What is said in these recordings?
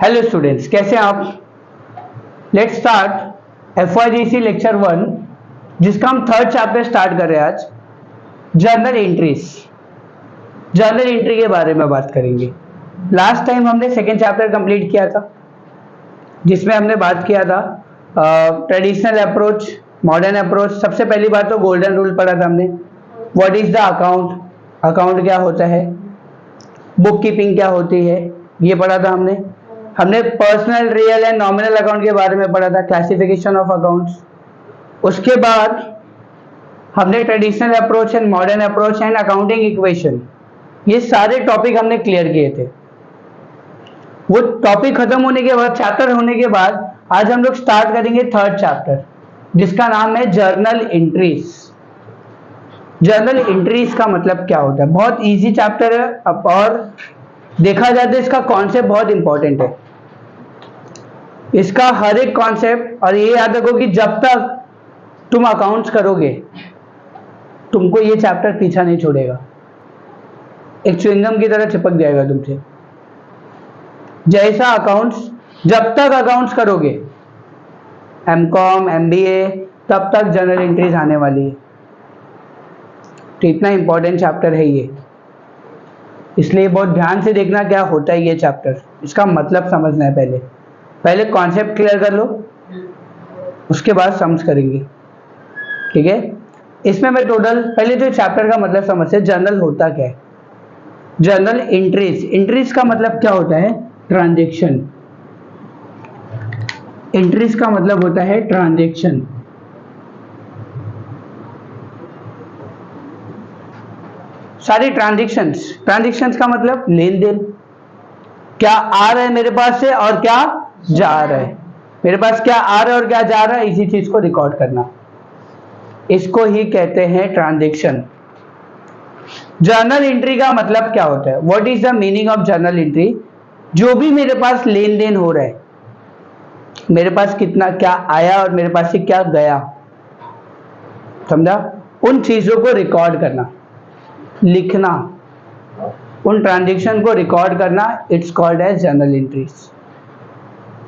Hello students, कैसे हैं आप। लेट्स स्टार्ट FYGC लेक्चर 1, जिसका हम थर्ड चैप्टर स्टार्ट कर रहे हैं आज। जर्नल एंट्रीज, जर्नल एंट्री के बारे में बात करेंगे। लास्ट टाइम हमने सेकेंड चैप्टर कंप्लीट किया था, जिसमें हमने बात किया था ट्रेडिशनल अप्रोच, मॉडर्न अप्रोच। सबसे पहली बात तो गोल्डन रूल पढ़ा था हमने। What is the account, account क्या होता है, बुक कीपिंग क्या होती है, ये पढ़ा था हमने personal, real and nominal account के बारे में पढ़ा था, क्लासिफिकेशन ऑफ अकाउंट्स। उसके बाद हमने traditional approach and modern approach and accounting equation, ये सारे टॉपिक हमने क्लियर किए थे। वो टॉपिक खत्म होने के बाद, चैप्टर होने के बाद, आज हम लोग स्टार्ट करेंगे थर्ड चैप्टर, जिसका नाम है जर्नल एंट्रीज। जर्नल एंट्रीज का मतलब क्या होता है? बहुत इजी चैप्टर है, और देखा जाए तो इसका कॉन्सेप्ट बहुत इंपॉर्टेंट है। इसका हर एक कॉन्सेप्ट, और ये याद रखो कि जब तक तुम अकाउंट्स करोगे, तुमको ये चैप्टर पीछा नहीं छोड़ेगा, एक च्युइंगम की तरह चिपक जाएगा तुमसे। जैसा अकाउंट्स, जब तक अकाउंट्स करोगे, MCOM, MBA, तब तक जर्नल एंट्रीज आने वाली है। तो इतना इंपॉर्टेंट चैप्टर है ये, इसलिए बहुत ध्यान से देखना क्या होता है ये चैप्टर, इसका मतलब समझना है। पहले कॉन्सेप्ट क्लियर कर लो, उसके बाद सम्स करेंगे, ठीक है। इसमें मैं टोटल, पहले तो चैप्टर का मतलब समझते, जर्नल होता क्या है। जर्नल एंट्रीज, एंट्रीज का मतलब क्या होता है? ट्रांजैक्शन। एंट्रीज का मतलब होता है ट्रांजैक्शन। सारी ट्रांजैक्शंस, ट्रांजैक्शंस का मतलब लेन देन, क्या आ रहा है मेरे पास से और क्या जा रहा है। मेरे पास क्या आ रहा है और क्या जा रहा है, इसी चीज को रिकॉर्ड करना, इसको ही कहते हैं ट्रांजैक्शन। जर्नल एंट्री का मतलब क्या होता है? What is the meaning of journal entry? जो भी मेरे पास लेन देन हो रहा है, मेरे पास कितना क्या आया और मेरे पास से क्या गया, समझा? उन चीजों को रिकॉर्ड करना, लिखना, उन ट्रांजैक्शन को रिकॉर्ड करना, it's called as journal entries.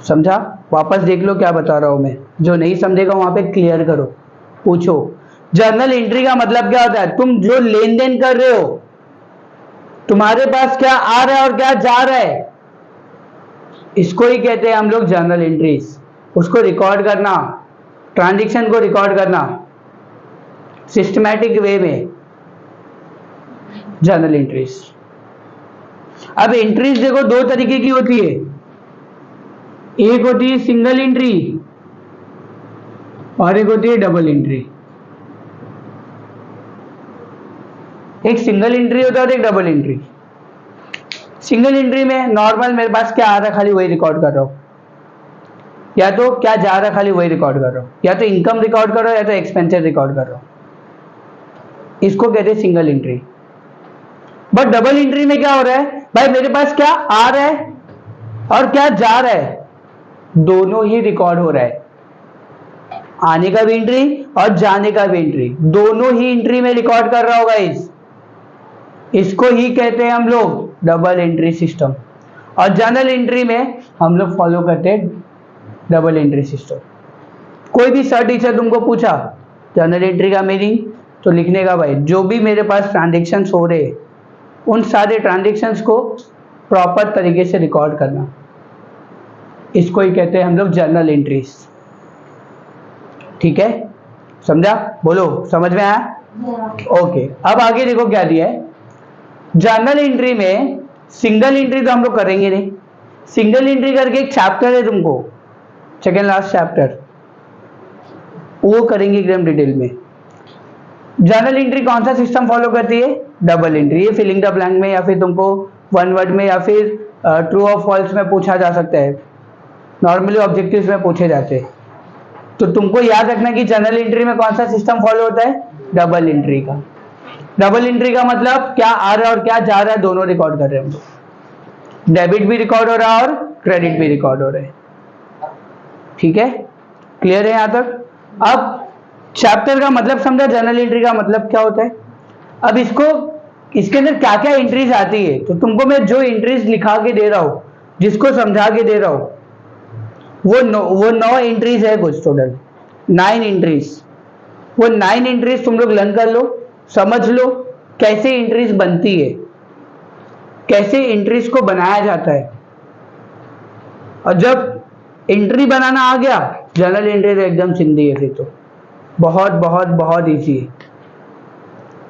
समझा? वापस देख लो क्या बता रहा हूं मैं, जो नहीं समझेगा वहां पे क्लियर करो, पूछो। जर्नल एंट्री का मतलब क्या होता है? तुम जो लेन देन कर रहे हो, तुम्हारे पास क्या आ रहा है और क्या जा रहा है, इसको ही कहते हैं हम लोग जर्नल एंट्रीज। उसको रिकॉर्ड करना, ट्रांजैक्शन को रिकॉर्ड करना सिस्टमैटिक वे में, जर्नल एंट्रीज। अब एंट्रीज देखो दो तरीके की होती है, एक होती है सिंगल एंट्री और एक होती है डबल एंट्री। एक सिंगल एंट्री होता है और एक डबल एंट्री। सिंगल एंट्री में नॉर्मल मेरे पास क्या आ रहा है खाली वही रिकॉर्ड कर रहा हूं, या तो क्या जा रहा है खाली वही रिकॉर्ड कर रहा हूं, या तो इनकम रिकॉर्ड कर रहा हूं या तो एक्सपेंसेस रिकॉर्ड कर रहा हूं। इसको कहते हैं single entry. But double entry में क्या हो रहा है? भाई मेरे पास क्या आ रहा है और क्या जा रहा है, दोनों ही रिकॉर्ड हो रहा है। आने का भी एंट्री और जाने का भी एंट्री, दोनों ही एंट्री में रिकॉर्ड कर रहा होगा। इसको ही कहते हैं हम लोग डबल एंट्री सिस्टम। और जर्नल एंट्री में हम लोग फॉलो करते हैं डबल एंट्री सिस्टम। कोई भी सर टीचर तुमको पूछा जर्नल एंट्री का मीनिंग, तो लिखने का भाई जो भी मेरे पास ट्रांजैक्शंस हो रहे, उन सारे ट्रांजैक्शंस को प्रॉपर तरीके से रिकॉर्ड करना, इसको ही कहते हैं हम लोग जर्नल एंट्रीज। ठीक है, समझा? बोलो, समझ में आया? ओके, अब आगे देखो क्या दिया है। जर्नल एंट्री में सिंगल एंट्री तो हम लोग करेंगे नहीं। सिंगल एंट्री करके एक चैप्टर है तुमको, सेकेंड लास्ट चैप्टर, वो करेंगे एकदम डिटेल में। जर्नल एंट्री कौन सा सिस्टम फॉलो करती है? Double entry. ये फिलिंग द ब्लैंक में, या फिर तुमको वन वर्ड में, या फिर ट्रू और फॉल्स में पूछा जा सकता है, नॉर्मली ऑब्जेक्टिव्स में पूछे जाते हैं। तो तुमको याद रखना कि जर्नल एंट्री में कौन सा सिस्टम फॉलो होता है? डबल एंट्री का। डबल एंट्री का मतलब क्या आ रहा है और क्या जा रहा है, दोनों रिकॉर्ड कर रहे हैं हम लोग। डेबिट भी रिकॉर्ड हो रहा है और क्रेडिट भी रिकॉर्ड हो रहा है। ठीक है, क्लियर है यहां तक? अब चैप्टर का मतलब समझा, जर्नल एंट्री का मतलब क्या होता है। अब इसको, इसके अंदर क्या क्या एंट्रीज आती है, तो तुमको मैं जो एंट्रीज लिखा के दे रहा हूं जिसको समझा के दे रहा हूं, वो 9 एंट्रीज है कुछ, टोटल 9 एंट्रीज। वो 9 एंट्रीज तुम लोग लर्न कर लो, समझ लो कैसे एंट्रीज बनती है, कैसे एंट्रीज को बनाया जाता है। और जब एंट्री बनाना आ गया, जर्नल एंट्री तो एकदम सिंधी है, फिर तो बहुत बहुत बहुत इजी है।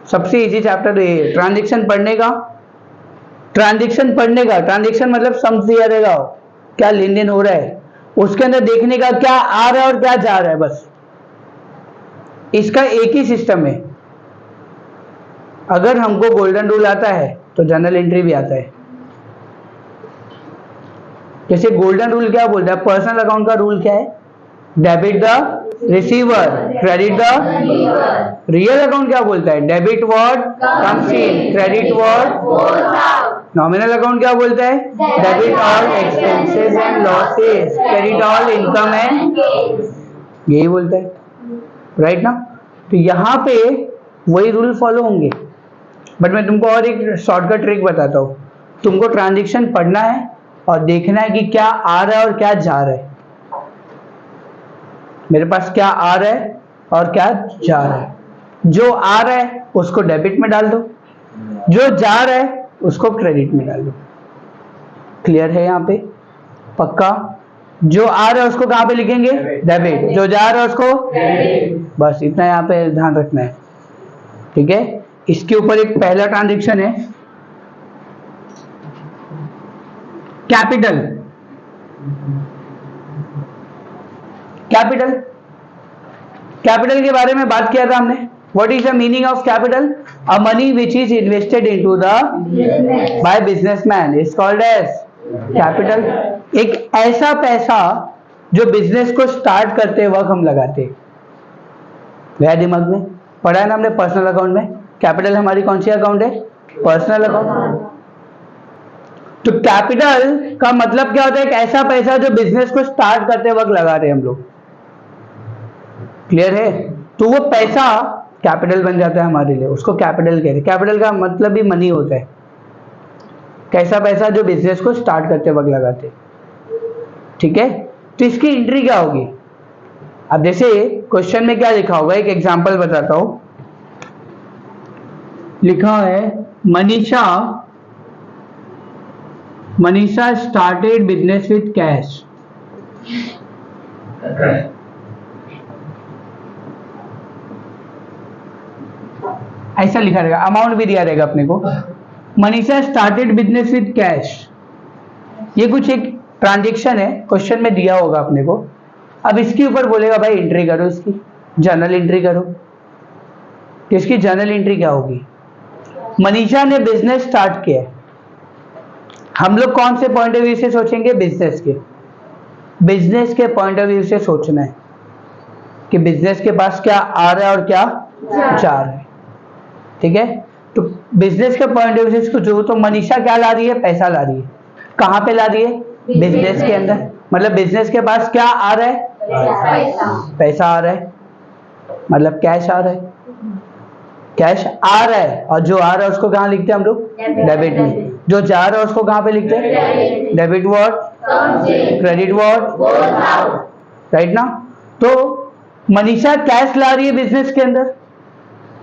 सबसे इजी चैप्टर ये है ट्रांजैक्शन पढ़ने का। ट्रांजैक्शन पढ़ने का, ट्रांजैक्शन मतलब समझ दिया रहेगा क्या लेन देन हो रहा है, उसके अंदर देखने का क्या आ रहा है और क्या जा रहा है, बस इसका एक ही सिस्टम है। अगर हमको गोल्डन रूल आता है तो जर्नल एंट्री भी आता है। जैसे गोल्डन रूल क्या बोलता है, पर्सनल अकाउंट का रूल क्या है, debit the receiver, credit the. Real account क्या बोलता है, debit what comes in, credit what. Nominal account क्या बोलता है, debit all expenses and losses, credit all income and, यही बोलता है, राइट ना। तो यहाँ पे वही रूल फॉलो होंगे, बट मैं तुमको और एक शॉर्टकट ट्रिक बताता हूँ। तुमको ट्रांजैक्शन पढ़ना है और देखना है कि क्या आ रहा है और क्या जा रहा है। मेरे पास क्या आ रहा है और क्या जा रहा है। जो आ रहा है उसको डेबिट में डाल दो, जो जा रहा है उसको क्रेडिट में डाल दो। क्लियर है यहाँ पे, पक्का। जो आ रहा है उसको कहाँ पे लिखेंगे, डेबिट, जो जा रहा है उसको, बस इतना यहाँ पे ध्यान रखना है, ठीक है। इसके ऊपर एक पहला ट्रांजैक्शन है कैपिटल। कैपिटल, कैपिटल के बारे में बात किया था हमने। What is the meaning of capital, a money which is invested into the by businessman is called as capital. एक ऐसा पैसा जो बिजनेस को स्टार्ट करते वक्त हम लगाते। गया दिमाग में, पढ़ा है ना हमने पर्सनल अकाउंट में। कैपिटल हमारी कौन सी अकाउंट है, पर्सनल अकाउंट। तो कैपिटल का मतलब क्या होता है, एक ऐसा पैसा जो बिजनेस को स्टार्ट करते वक्त लगा रहे हम लोग। क्लियर है, तो वो पैसा कैपिटल बन जाता है हमारे लिए, उसको कैपिटल कहते हैं। कैपिटल का मतलब भी मनी होता है, कैसा पैसा जो बिजनेस को स्टार्ट करते वक्त लगाते, ठीक है। तो इसकी एंट्री क्या होगी, अब जैसे क्वेश्चन में क्या लिखा होगा, एक एग्जांपल बताता हूं। लिखा है Manisha started business with cash. ऐसा लिखा रहेगा, अमाउंट भी दिया रहेगा अपने को। Manisha started business with cash, ये कुछ एक ट्रांजैक्शन है, क्वेश्चन में दिया होगा अपने को। अब इसके ऊपर बोलेगा भाई एंट्री करो, इसकी जर्नल एंट्री करो। तो इसकी जर्नल एंट्री क्या होगी, मनीषा ने बिजनेस स्टार्ट किया। हम लोग कौन से पॉइंट ऑफ व्यू से सोचेंगे, बिजनेस के। बिजनेस के पॉइंट ऑफ व्यू से सोचना है कि बिजनेस के पास क्या आ रहा है और क्या जा रहा है, ठीक है। तो बिजनेस के पॉइंट ऑफ व्यू से सोचो तो मनीषा क्या ला रही है, पैसा ला रही है। कहाँ पे ला रही है, बिजनेस के अंदर। मतलब बिजनेस के पास क्या आ रहा है, पैसा आ रहा है, मतलब कैश आ रहा है। कैश आ रहा है और जो आ रहा है उसको कहाँ लिखते हैं हम लोग, डेबिट में। जो जा रहा है उसको कहाँ पे लिखते हैं, debit what, credit what, right ना। तो मनीषा कैश ला रही है बिजनेस के अंदर,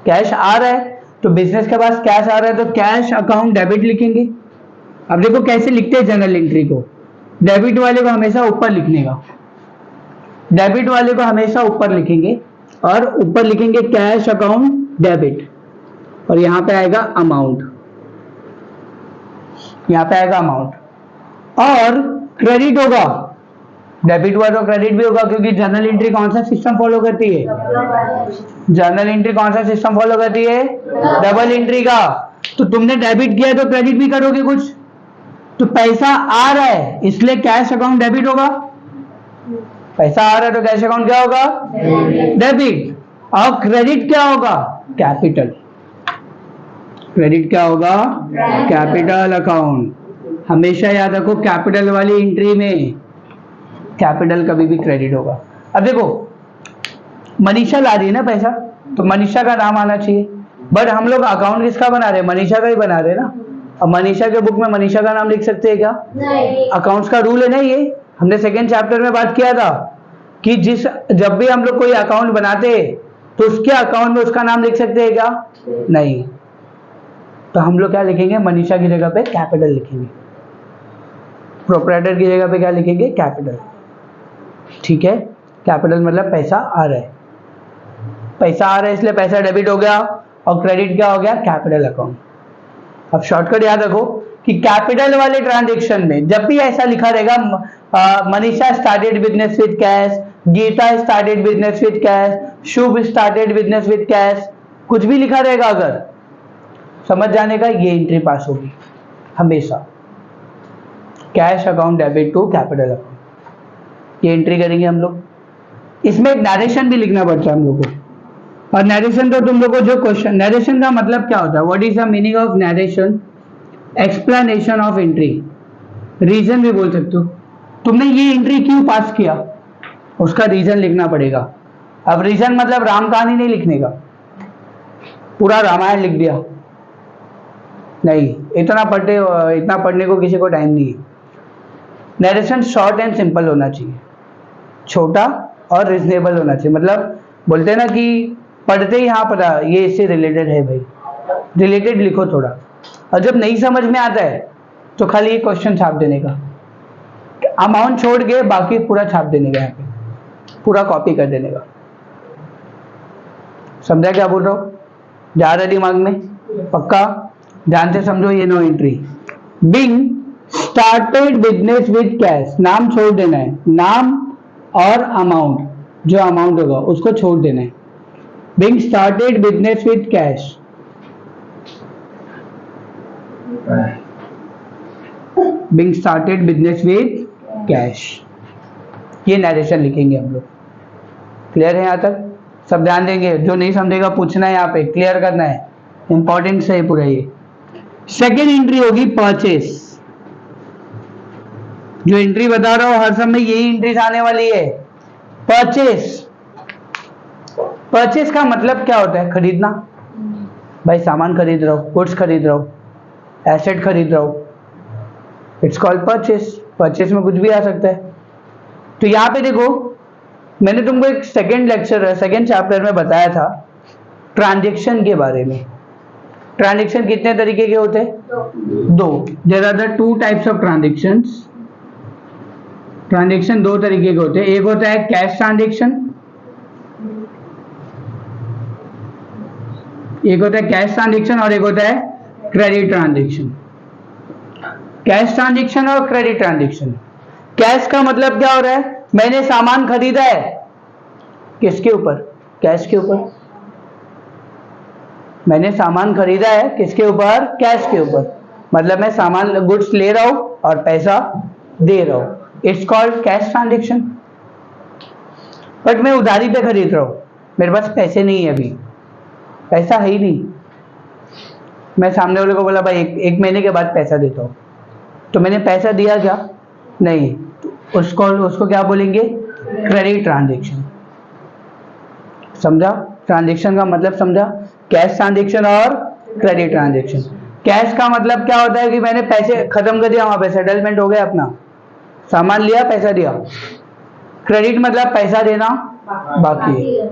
कैश आ रहा है, तो बिजनेस के पास कैश आ रहा है तो कैश अकाउंट डेबिट लिखेंगे। अब देखो कैसे लिखते हैं जर्नल एंट्री को, डेबिट वाले को हमेशा ऊपर लिखने का, डेबिट वाले को हमेशा ऊपर लिखेंगे और ऊपर लिखेंगे कैश अकाउंट डेबिट, और यहां पे आएगा अमाउंट, यहां पे आएगा अमाउंट। और क्रेडिट होगा, डेबिट हुआ तो क्रेडिट भी होगा, क्योंकि जर्नल एंट्री कौन सा सिस्टम फॉलो करती है, जर्नल एंट्री कौन सा सिस्टम फॉलो करती है, डबल एंट्री का। तो तुमने डेबिट किया तो क्रेडिट भी करोगे कुछ, तो पैसा आ रहा है इसलिए कैश अकाउंट डेबिट होगा। पैसा आ रहा है तो कैश अकाउंट क्या होगा, डेबिट। और क्रेडिट क्या होगा, कैपिटल। क्रेडिट क्या होगा, कैपिटल अकाउंट। हमेशा याद रखो कैपिटल वाली एंट्री में कैपिटल कभी भी क्रेडिट होगा। अब देखो मनीषा ला रही है ना पैसा, तो मनीषा का नाम आना चाहिए, बट हम लोग अकाउंट किसका बना रहे हैं, मनीषा का ही बना रहे हैं ना। अब मनीषा के बुक में मनीषा का नाम लिख सकते हैं क्या? नहीं। अकाउंट्स का रूल है ना ये, हमने सेकेंड चैप्टर में बात किया था कि जब भी हम लोग कोई अकाउंट बनाते हैं तो उसके अकाउंट में उसका नाम लिख सकते हैं क्या? नहीं। तो हम लोग क्या लिखेंगे? मनीषा की जगह पे कैपिटल लिखेंगे, प्रोप्राइटर की जगह पे क्या लिखेंगे? कैपिटल। ठीक है, कैपिटल मतलब पैसा आ रहा है, पैसा आ रहा है इसलिए पैसा डेबिट हो गया, और क्रेडिट क्या हो गया? Capital account. अब शॉर्टकट याद रखो कि कैपिटल वाले ट्रांजेक्शन में जब भी ऐसा लिखा रहेगा Manisha started business with cash, Geeta started business with cash, Shubh started business with cash, कुछ भी लिखा रहेगा अगर, समझ जाने का ये एंट्री पास होगी हमेशा। Cash account debit to capital account, ये एंट्री करेंगे हम लोग। इसमें एक नरेशन भी लिखना पड़ता है हम लोग को, और नरेशन तो तुम लोग को जो क्वेश्चन, नरेशन का मतलब क्या होता है? What is the meaning of narration? Explanation of entry, reason भी बोल सकते हो। तुमने ये एंट्री क्यों पास किया, उसका रीजन लिखना पड़ेगा। अब रीजन मतलब राम कहानी नहीं लिखने का, पूरा रामायण लिख दिया नहीं, इतना पढ़ने को किसी को टाइम नहीं है। नरेशन शॉर्ट एंड सिंपल होना चाहिए, छोटा और रिजनेबल होना चाहिए। मतलब बोलते हैं ना कि पढ़ते ही हाँ पता ये इससे रिलेटेड है भाई, रिलेटेड लिखो थोड़ा। और जब नहीं समझ में आता है तो खाली ये क्वेश्चन छाप देने का, अमाउंट छोड़ के बाकी पूरा छाप देने का, यहाँ पे पूरा कॉपी कर देने का। समझा क्या बोल रहा हूँ? जा रहा है दिमाग में? पक्का ध्यान से समझो ये no entry. Being started business with cash, नाम छोड़ देना है, नाम और अमाउंट, जो अमाउंट होगा उसको छोड़ देना है। Being started business with cash, being started business with cash, ये नरेशन लिखेंगे हम लोग। क्लियर है यहाँ तक? सब ध्यान देंगे, जो नहीं समझेगा पूछना है, यहाँ पे क्लियर करना है, इंपॉर्टेंट है पूरा ये। सेकेंड एंट्री होगी परचेस, जो एंट्री बता रहा हूं हर समय यही एंट्रीज आने वाली है। परचेस, परचेस का मतलब क्या होता है? खरीदना। भाई सामान खरीद रहा हूं, गुड्स खरीद रहा हूं, एसेट खरीद रहा हूं, इट्स कॉल्ड परचेस। परचेस में कुछ भी आ सकता है। तो यहाँ पे देखो, मैंने तुमको एक सेकेंड चैप्टर में बताया था ट्रांजेक्शन के बारे में। ट्रांजेक्शन कितने तरीके के होते हैं? दो। There are the two types of transactions. Transaction दो तरीके के होते हैं, एक होता है कैश ट्रांजेक्शन, एक होता है कैश ट्रांजेक्शन और एक होता है क्रेडिट ट्रांजेक्शन। कैश ट्रांजेक्शन और क्रेडिट ट्रांजेक्शन। कैश का मतलब क्या हो रहा है? मैंने सामान खरीदा है, किसके ऊपर? कैश के ऊपर। मैंने सामान खरीदा है किसके ऊपर? कैश के ऊपर। मतलब मैं सामान गुड्स ले रहा हूं और पैसा दे रहा हूं, it's called cash transaction. But मैं उधारी पे खरीद रहा हूं, मेरे पास पैसे नहीं है, अभी पैसा है ही नहीं। मैं सामने वाले को बोला भाई एक महीने के बाद पैसा देता हूं, तो मैंने पैसा दिया क्या? नहीं, तो उसको क्या बोलेंगे? Credit transaction. समझा? ट्रांजेक्शन का मतलब समझा? कैश ट्रांजेक्शन और क्रेडिट ट्रांजेक्शन। कैश का मतलब क्या होता है कि मैंने पैसे खत्म कर दिया, वहां पे सेटलमेंट हो गया, अपना सामान लिया, पैसा दिया। क्रेडिट मतलब पैसा देना बाकी है।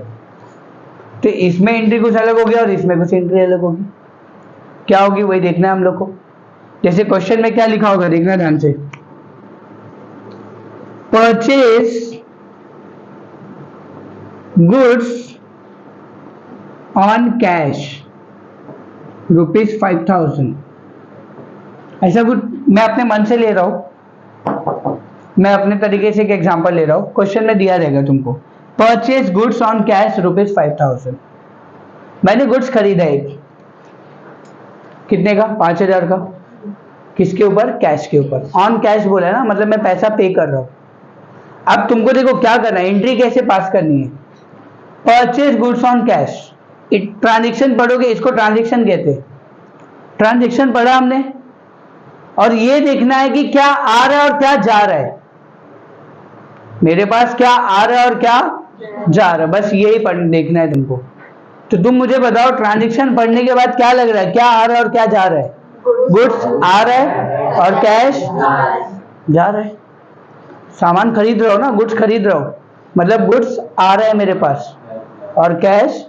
तो इसमें एंट्री कुछ अलग होगी और इसमें कुछ एंट्री अलग होगी। क्या होगी वही देखना है हम लोग को। जैसे क्वेश्चन में क्या लिखा होगा, देखना ध्यान से। Purchase goods on cash ₹5,000। ऐसा कुछ मैं अपने मन से ले रहा हूं, मैं अपने तरीके से एक एग्जांपल ले रहा हूं, क्वेश्चन में दिया रहेगा तुमको। Purchase goods on cash ₹5,000। मैंने गुड्स खरीदा है, कितने का? 5,000 का। किसके ऊपर? कैश के ऊपर। ऑन कैश बोला है ना, मतलब मैं पैसा पे कर रहा हूं। अब तुमको देखो क्या करना है, एंट्री कैसे पास करनी है। Purchase goods on cash, transaction पढ़ोगे, इसको ट्रांजेक्शन कहते हैं। ट्रांजेक्शन पढ़ा हमने, और ये देखना है कि क्या आ रहा है और क्या जा रहा है। मेरे पास क्या आ रहा है और क्या जा रहा है, बस यही देखना है तुमको। तो तुम मुझे बताओ, ट्रांजेक्शन पढ़ने के बाद क्या लग रहा है, क्या आ रहा है और क्या जा रहा है? गुड्स आ रहा है और कैश जा रहा है। सामान खरीद रहे हो ना, गुड्स खरीद रहे हो, मतलब गुड्स आ रहा है मेरे पास और कैश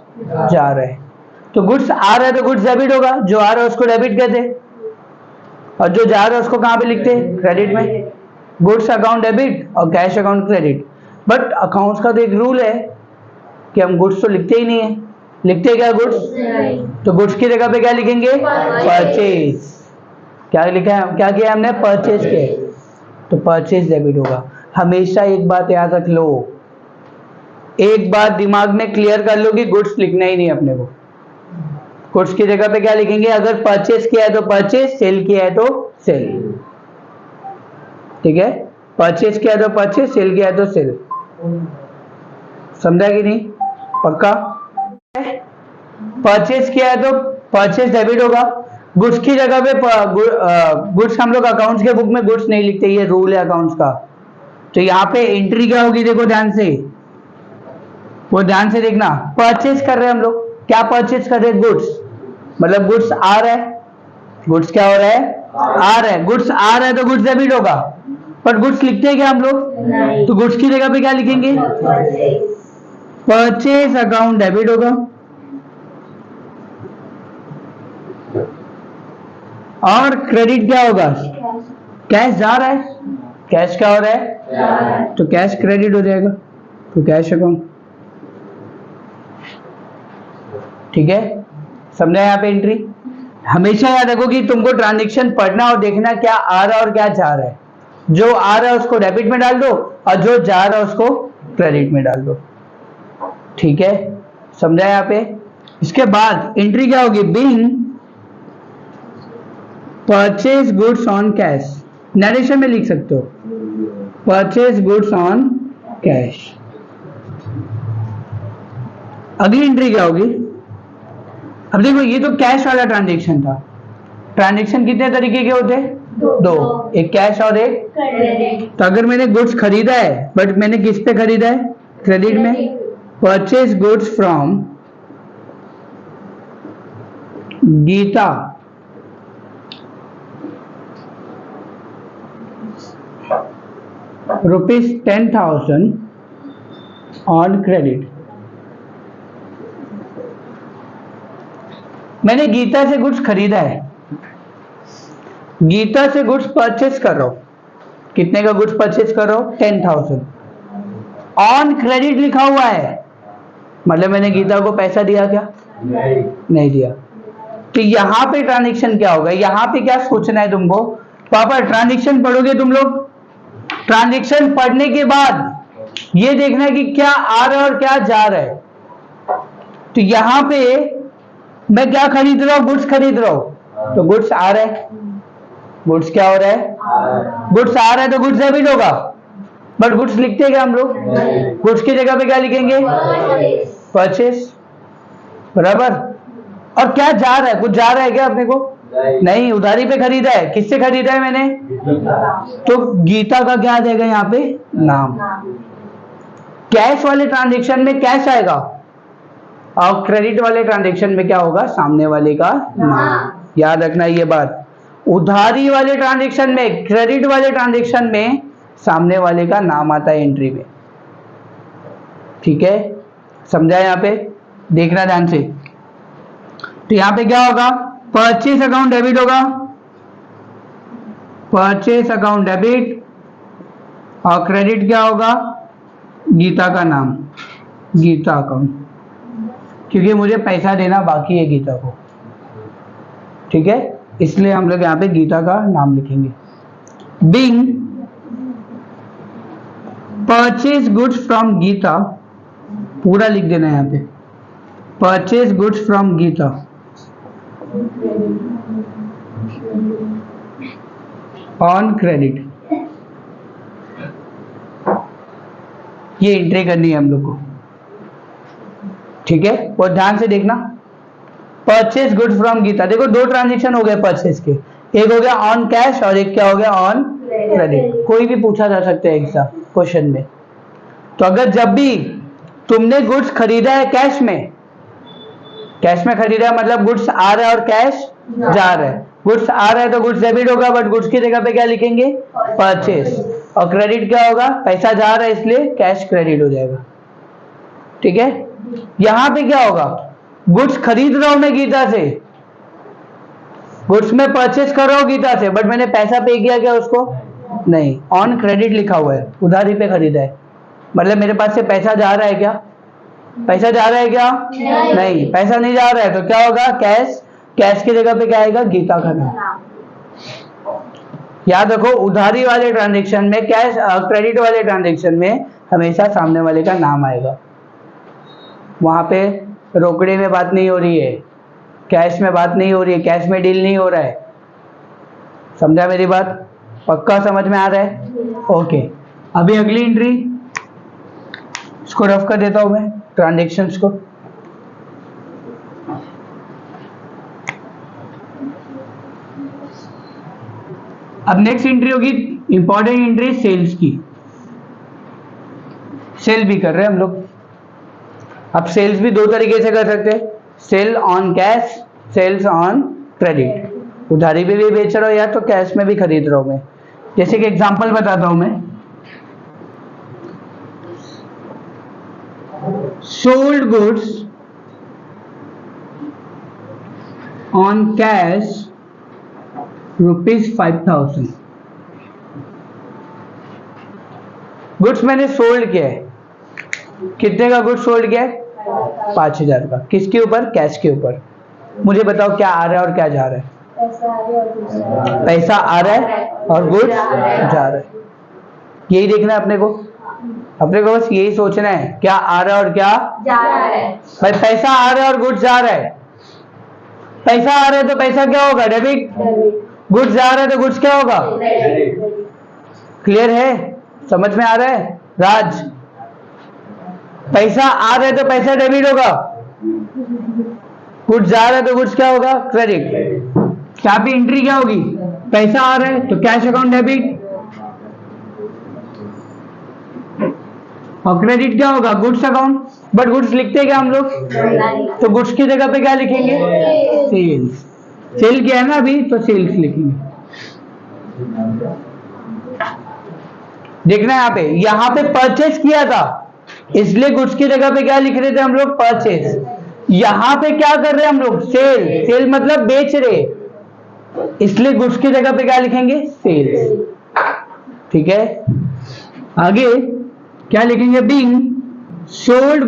जा रहा है। तो गुड्स आ रहा है तो गुड्स डेबिट होगा, जो आ रहा है उसको डेबिट कहते हैं, और जो जा रहा है उसको कहाँ पे लिखते हैं? क्रेडिट में। गुड्स अकाउंट डेबिट और cash account credit. But accounts का तो एक रूल है कि हम गुड्स तो लिखते ही नहीं है। लिखते क्या गुड्स? तो गुड्स की जगह पे क्या लिखेंगे? परचेज। क्या लिखा है? क्या किया हमने? परचेज किया, तो परचेज डेबिट होगा। हमेशा एक बात याद रख लो, एक बात दिमाग में क्लियर कर लो कि गुड्स लिखना ही नहीं अपने को। गुड्स की जगह पे क्या लिखेंगे? अगर परचेज किया है तो परचेज, सेल किया है तो सेल। ठीक है, परचेज किया तो परचेज, सेल किया है तो सेल। समझा कि नहीं? पक्का? परचेज किया है तो परचेज डेबिट होगा। गुड्स की जगह पे गुड्स हम लोग अकाउंट्स के बुक में गुड्स नहीं लिखते, ये रूल है अकाउंट्स का। तो यहाँ पे एंट्री क्या होगी? देखो ध्यान से, वो ध्यान से देखना। परचेज कर रहे हैं हम लोग, क्या परचेज कर रहे हैं? गुड्स, मतलब गुड्स आ रहा है। गुड्स क्या हो रहा है? आ रहा है। गुड्स आ रहा है तो गुड्स डेबिट होगा, पर गुड्स लिखते हैं क्या हम लोग? तो गुड्स की जगह पे क्या लिखेंगे? परचेज अकाउंट डेबिट होगा। और क्रेडिट क्या होगा? कैश जा रहा है, कैश क्या हो रहा है? तो कैश क्रेडिट हो जाएगा, तो कैश अकाउंट। ठीक है, समझा यहाँ पे एंट्री? हमेशा याद रखो कि तुमको ट्रांजैक्शन पढ़ना और देखना क्या आ रहा है और क्या जा रहा है। जो आ रहा है उसको डेबिट में डाल दो और जो जा रहा है उसको क्रेडिट में डाल दो। ठीक है, समझा यहाँ पे? इसके बाद एंट्री क्या होगी? Being purchase goods on cash. Narration में लिख सकते हो, परचेज गुड्स ऑन कैश। अगली एंट्री क्या होगी? अब देखो, ये तो कैश वाला ट्रांजैक्शन था। ट्रांजैक्शन कितने तरीके के होते हैं? दो, एक कैश और एक क्रेडिट। तो अगर मैंने गुड्स खरीदा है, बट मैंने किस पे खरीदा है? क्रेडिट में। Purchase goods from Geeta ₹10,000 on credit. मैंने गीता से गुड्स खरीदा है, गीता से गुड्स परचेज कर रहा हूं। कितने का गुड्स परचेज कर रहा हूं? 10,000। ऑन क्रेडिट लिखा हुआ है, मतलब मैंने गीता को पैसा दिया क्या? नहीं दिया। तो यहाँ पे ट्रांजैक्शन क्या होगा? यहाँ पे क्या सोचना है तुमको? पापा ट्रांजैक्शन पढ़ोगे तुम लोग, ट्रांजैक्शन पढ़ने के बाद ये देखना है कि क्या आ रहा है और क्या जा रहा है। तो यहाँ पे मैं क्या खरीद रहा हूँ? गुड्स खरीद रहा हूँ, तो गुड्स आ रहा है। गुड्स क्या हो रहा है? गुड्स आ रहा है तो गुड्स डेबिट होगा, बट गुड्स लिखते हैं क्या हम लोग? गुड्स की जगह पे क्या लिखेंगे? परचेज। बराबर। और क्या जा रहा है? कुछ जा रहा है क्या अपने को? नहीं, उधारी पे खरीदा है। किससे खरीदा है मैंने? तो गीता का क्या आ जाएगा यहाँ पे? नाम। कैश वाले ट्रांजैक्शन में कैश आएगा और क्रेडिट वाले ट्रांजैक्शन में क्या होगा? सामने वाले का नाम। याद रखना ये बात। उधारी वाले ट्रांजैक्शन में, क्रेडिट वाले ट्रांजैक्शन में सामने वाले का नाम आता है एंट्री में। ठीक है, समझा यहाँ पे? देखना ध्यान से। तो यहाँ पे क्या होगा? परचेज अकाउंट डेबिट होगा, परचेज अकाउंट डेबिट। और क्रेडिट क्या होगा? गीता का नाम, गीता अकाउंट, क्योंकि मुझे पैसा देना बाकी है गीता को। ठीक है, इसलिए हम लोग यहाँ पे गीता का नाम लिखेंगे। Being purchase goods from Geeta, पूरा लिख देना है यहाँ पे, purchase goods from Geeta on credit. ये एंट्री करनी है हम लोग को। ठीक है, और ध्यान से देखना। परचेज गुड्स फ्रॉम गीता, देखो दो ट्रांजैक्शन हो गए परचेज के, एक हो गया ऑन कैश और एक क्या हो गया? On credit. कोई भी पूछा जा सकता है एग्जाम क्वेश्चन में। तो अगर जब भी तुमने गुड्स खरीदा है कैश में, कैश में खरीदा है मतलब गुड्स आ रहा है और कैश जा रहा है, गुड्स आ रहा है तो गुड्स डेबिट होगा, बट गुड्स की जगह पे क्या लिखेंगे? परचेस। और क्रेडिट क्या होगा? पैसा जा रहा है इसलिए कैश क्रेडिट हो जाएगा। ठीक है, यहां पे क्या होगा? गुड्स खरीद रहा हूं मैं गीता से, गुड्स में परचेस कर रहा हूं गीता से, बट मैंने पैसा पे किया क्या उसको? नहीं, ऑन क्रेडिट लिखा हुआ है, उधारी पे खरीदा है। मतलब मेरे पास से पैसा जा रहा है क्या? पैसा जा रहा है क्या? नहीं, पैसा नहीं जा रहा है तो क्या होगा? कैश। कैश की जगह पे क्या आएगा? गीता का नाम। याद रखो, उधारी वाले ट्रांजेक्शन में, कैश क्रेडिट वाले ट्रांजेक्शन में हमेशा सामने वाले का नाम आएगा। वहां पे रोकड़े में बात नहीं हो रही है, कैश में बात नहीं हो रही है, कैश में डील नहीं हो रहा है। समझा मेरी बात? पक्का समझ में आ रहा है? ओके, अभी अगली एंट्री, इसको रफ कर देता हूं मैं ट्रांजेक्शन्स को। अब नेक्स्ट एंट्री होगी इंपॉर्टेंट एंट्री सेल्स की। सेल भी कर रहे हैं हम लोग। अब सेल्स भी दो तरीके से कर सकते हैं, sale on cash, sales on credit. उधारी पे भी बेच रहा हूं या तो कैश में भी खरीद रहा हूं मैं। जैसे कि एग्जांपल बताता हूं मैं, sold goods on cash ₹5,000। Goods मैंने सोल्ड किया है, कितने का गुड्स सोल्ड किया है? 5,000 का। किसके ऊपर? कैश के ऊपर। मुझे बताओ क्या आ रहा है और क्या जा रहा है? पैसा आ रहा है और गुड्स जा रहा है। यही देखना है अपने को, अपने को बस यही सोचना है, क्या आ रहा है और क्या जा रहा है। भाई पैसा आ रहा है और गुड्स जा रहा है। पैसा आ रहा है तो पैसा क्या होगा? डेबिट। गुड्स जा रहा है तो गुड्स क्या होगा? क्लियर है? समझ में आ रहा है? राज, पैसा आ रहा है तो पैसा डेबिट होगा, गुड्स जा रहा है तो गुड्स क्या होगा? क्रेडिट। क्या भी एंट्री क्या होगी? पैसा आ रहा है तो कैश अकाउंट डेबिट, और क्रेडिट क्या होगा? Goods account. बट गुड्स लिखते क्या हम लोग? तो गुड्स की जगह पे क्या लिखेंगे? सेल्स। सेल किया है ना अभी, तो सेल्स लिखेंगे। देखना यहाँ पे परचेस किया था, इसलिए गुड्स की जगह पे क्या लिख रहे थे हम लोग? परचेस। यहाँ पे क्या कर रहे हैं हम लोग? सेल। सेल मतलब बेच रहे, इसलिए गुड्स की जगह पे क्या लिखेंगे? सेल्स। ठीक है, आगे क्या लिखेंगे? Being sold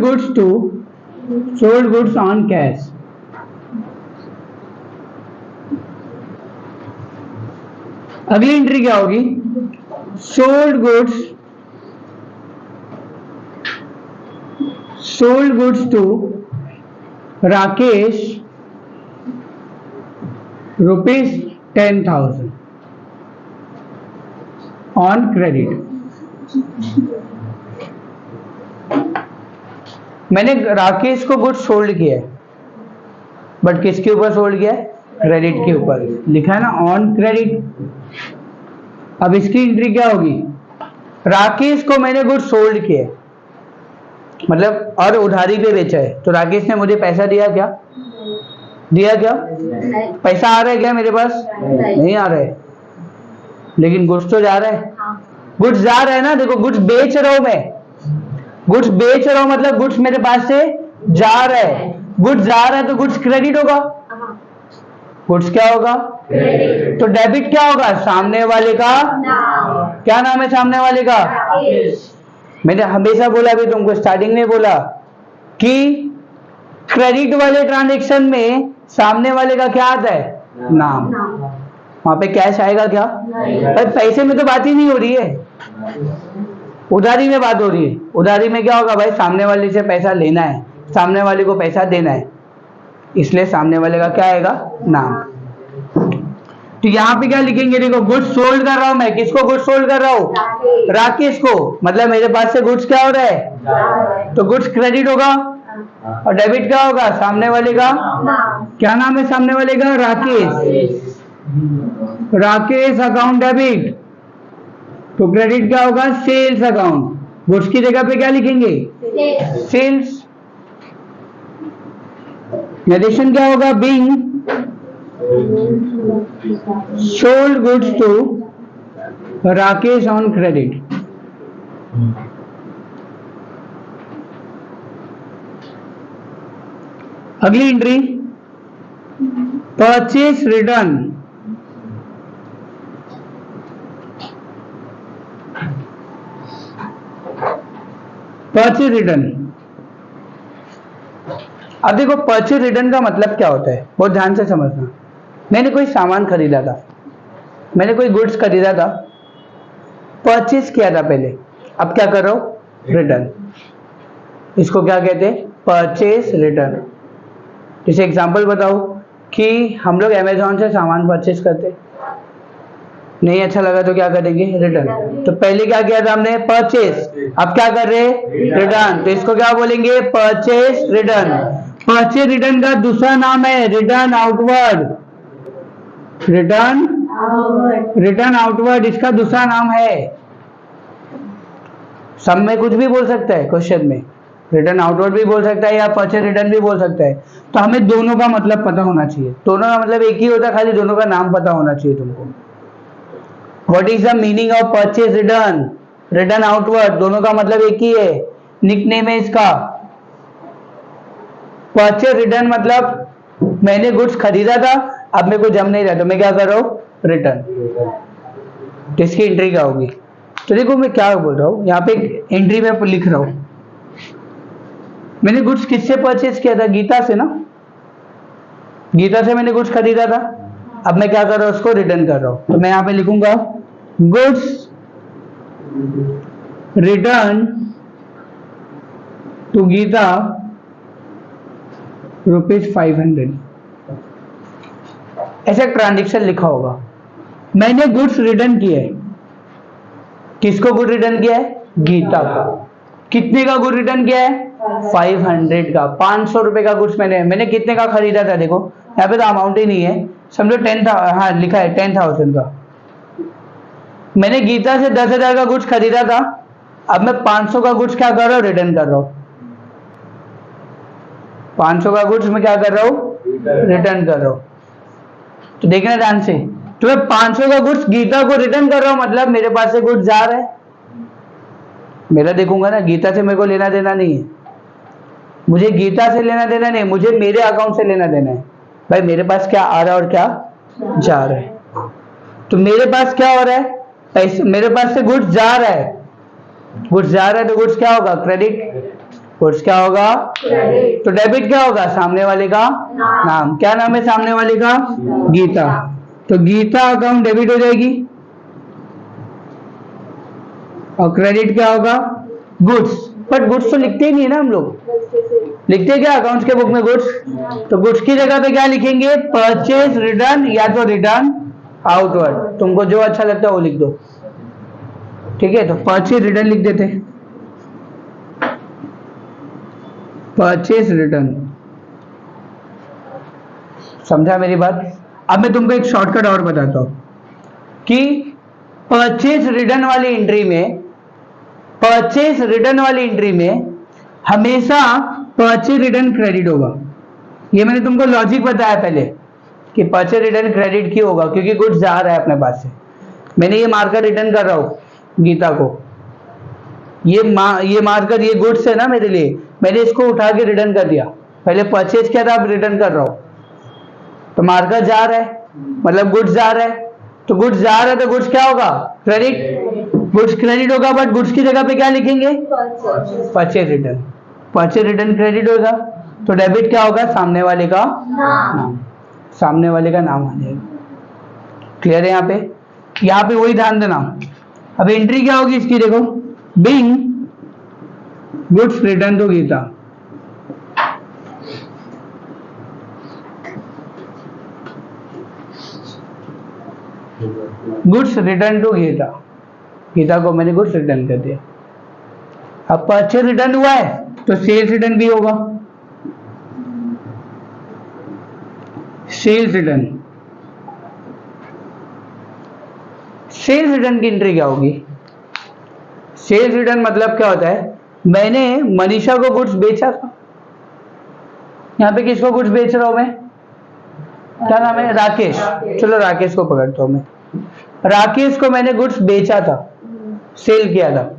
goods on cash. अगली एंट्री क्या होगी? Sold goods to Rakesh ₹10,000 on credit. मैंने राकेश को गुड्स सोल्ड किया है, बट किसके ऊपर सोल्ड किया है? क्रेडिट के ऊपर। लिखा है ना ऑन क्रेडिट। अब इसकी एंट्री क्या होगी? राकेश को मैंने गुड्स सोल्ड किया, मतलब और उधारी पे बेचा है, तो राकेश ने मुझे पैसा दिया क्या? दिया क्या? पैसा आ रहा है क्या मेरे पास? नहीं आ रहा है, लेकिन गुड्स तो जा रहा है। गुड्स जा रहा है ना, देखो गुड्स बेच रहा हूं मैं, गुड्स बेच रहा हूं मतलब गुड्स मेरे पास से जा रहा है। गुड्स जा रहा है तो गुड्स क्रेडिट होगा, गुड्स क्या होगा? क्रेडिट। तो डेबिट क्या होगा? सामने वाले का नाम। क्या नाम है सामने वाले का? मैंने हमेशा बोला भी तुमको, स्टार्टिंग में बोला कि क्रेडिट वाले ट्रांजेक्शन में सामने वाले का क्या आता है? नाम। वहां पे कैश आएगा क्या? भाई पैसे में तो बात ही नहीं हो रही है, उधारी में बात हो रही है। उधारी में क्या होगा भाई? सामने वाले से पैसा लेना है, सामने वाले को पैसा देना है, इसलिए सामने वाले का क्या आएगा? नाम। तो यहाँ पे क्या लिखेंगे? देखो गुड्स सोल्ड कर रहा हूं मैं, किसको गुड्स सोल्ड कर रहा हूं? राकेश को। मतलब मेरे पास से गुड्स क्या हो रहा है? तो गुड्स क्रेडिट होगा, और डेबिट क्या होगा? सामने वाले का क्या नाम है? सामने वाले का राकेश। राकेश अकाउंट डेबिट, तो क्रेडिट क्या होगा? Sales account. गुड्स की जगह पे क्या लिखेंगे? सेल्स। एडिशन क्या होगा? Being sold goods to Rakesh on credit. अगली entry purchase return. Purchase return, अब देखो परचेज रिटर्न का मतलब क्या होता है, बहुत ध्यान से समझना। मैंने कोई सामान खरीदा था, मैंने कोई गुड्स खरीदा था, परचेज किया था पहले, अब क्या कर रहा हूं, रिटर्न। इसको क्या कहते हैं, परचेज रिटर्न। जैसे एग्जांपल बताओ कि हम लोग अमेजोन से सामान परचेज करते, नहीं अच्छा लगा तो क्या करेंगे, रिटर्न। तो पहले क्या किया था हमने, परचेज, अब क्या कर रहे हैं, रिटर्न। तो इसको क्या बोलेंगे, परचेज रिटर्न। परचेज रिटर्न का दूसरा नाम है रिटर्न आउटवर्ड। रिटर्न आउटवर्ड इसका दूसरा नाम है। सब में कुछ भी बोल सकता है, क्वेश्चन में रिटर्न आउटवर्ड भी बोल सकता है या परचेज रिटर्न भी बोल सकता है। तो हमें दोनों का मतलब पता होना चाहिए, दोनों का मतलब एक ही होता है, खाली दोनों का नाम पता होना चाहिए तुमको। What is the meaning of purchase return? Return outward, दोनों का मतलब एक ही है, निकनेम है इसका। परचेज रिटर्न मतलब मैंने गुड्स खरीदा था, अब मेरे को जम नहीं रहा तो मैं क्या कर रहा हूँ, रिटर्न। इसकी एंट्री क्या होगी, तो देखो मैं क्या बोल रहा हूँ, यहाँ पे एंट्री में लिख रहा हूँ, मैंने गुड्स किससे परचेज किया था, गीता से ना, गीता से मैंने गुड्स खरीदा था, अब मैं क्या कर रहा हूँ, उसको रिटर्न कर रहा हूँ। तो मैं यहाँ पे लिखूंगा गुड्स रिटर्न टू गीता ₹500। ऐसा ट्रांजेक्शन लिखा होगा, मैंने गुड्स रिटर्न किए। किसको गुड रिटर्न किया है, गीता को। कितने का गुड रिटर्न किया है, 500 का। 500 रुपए का गुड्स मैंने कितने का खरीदा था, देखो यहाँ पे तो अमाउंट ही नहीं है, समझो 10,000, हाँ लिखा है 10,000 का। मैंने गीता से 10,000 का गुड्स खरीदा था, अब मैं 500 का गुड्स क्या कर रहा हूँ, रिटर्न कर रहा हूँ। 500 का गुड्स मैं क्या कर रहा हूँ, रिटर्न कर रहा हूँ। तो देखना ध्यान से, तो मैं 500 का गुड्स गीता को रिटर्न कर रहा हूँ, मतलब मेरे पास से गुड्स जा रहा है, मेरा देखूंगा ना, गीता से मेरे को लेना देना नहीं है, मुझे गीता से लेना देना नहीं, मुझे मेरे अकाउंट से लेना देना है। भाई मेरे पास क्या आ रहा है और क्या जा रहा है, तो मेरे पास क्या हो रहा है, पैसे, मेरे पास से गुड्स जा रहा है, गुड्स जा रहा है तो गुड्स क्या होगा, क्रेडिट। गुड्स क्या होगा, क्रेडिट। तो डेबिट क्या होगा, सामने वाले का नाम। क्या नाम है सामने वाले का, गीता। तो गीता अकाउंट डेबिट हो जाएगी, और क्रेडिट क्या होगा, गुड्स। बट गुड्स तो लिखते ही नहीं है ना हम लोग, लिखते क्या अकाउंट्स के बुक में गुड्स, तो गुड्स की जगह पे क्या लिखेंगे, परचेज रिटर्न या तो रिटर्न आउटवर्ड, तुमको जो अच्छा लगता है वो लिख दो, ठीक है। तो परचेज रिटर्न लिख देते, परचेज रिटर्न। समझा मेरी बात। अब मैं तुमको एक शॉर्टकट और बताता हूं कि परचेज रिटर्न वाली एंट्री में, परचेज रिटर्न वाली एंट्री में हमेशा परचेज रिटर्न क्रेडिट होगा। ये मैंने तुमको लॉजिक बताया पहले कि परचेज रिटर्न क्रेडिट क्यों होगा, क्योंकि गुड्स जा रहा है अपने पास से, मैंने ये मार्कर रिटर्न कर रहा हूं गीता को, ये मार्कर, ये गुड्स है ना मेरे लिए, मैंने इसको उठा के रिटर्न कर दिया, पहले परचेज किया था अब रिटर्न कर रहा हूं, तो मार्कर जा रहा है मतलब गुड्स जा रहा है, तो गुड्स जा रहा है तो गुड्स क्या होगा, क्रेडिट। गुड्स क्रेडिट होगा, बट गुड्स की जगह पे क्या लिखेंगे, purchase return. Purchase return credit होगा, तो डेबिट क्या होगा, सामने वाले का नाम, सामने वाले का नाम आ जाएगा। क्लियर है यहाँ पे वही ध्यान देना। अब एंट्री क्या होगी इसकी, देखो, being goods return to Geeta, goods return to Geeta, Geeta को मैंने गुड्स रिटर्न कर दिया। अब परचेज रिटर्न हुआ है तो सेल्स रिटर्न भी होगा, सेल्स रिटर्न। सेल्स रिटर्न की एंट्री क्या होगी, सेल्स रिटर्न मतलब क्या होता है, मैंने मनीषा को गुड्स बेचा था, यहाँ पे किसको गुड्स बेच रहा हूं मैं, क्या नाम है? राकेश। चलो राकेश को पकड़ता हूँ मैं। राकेश को मैंने गुड्स बेचा था, सेल किया था।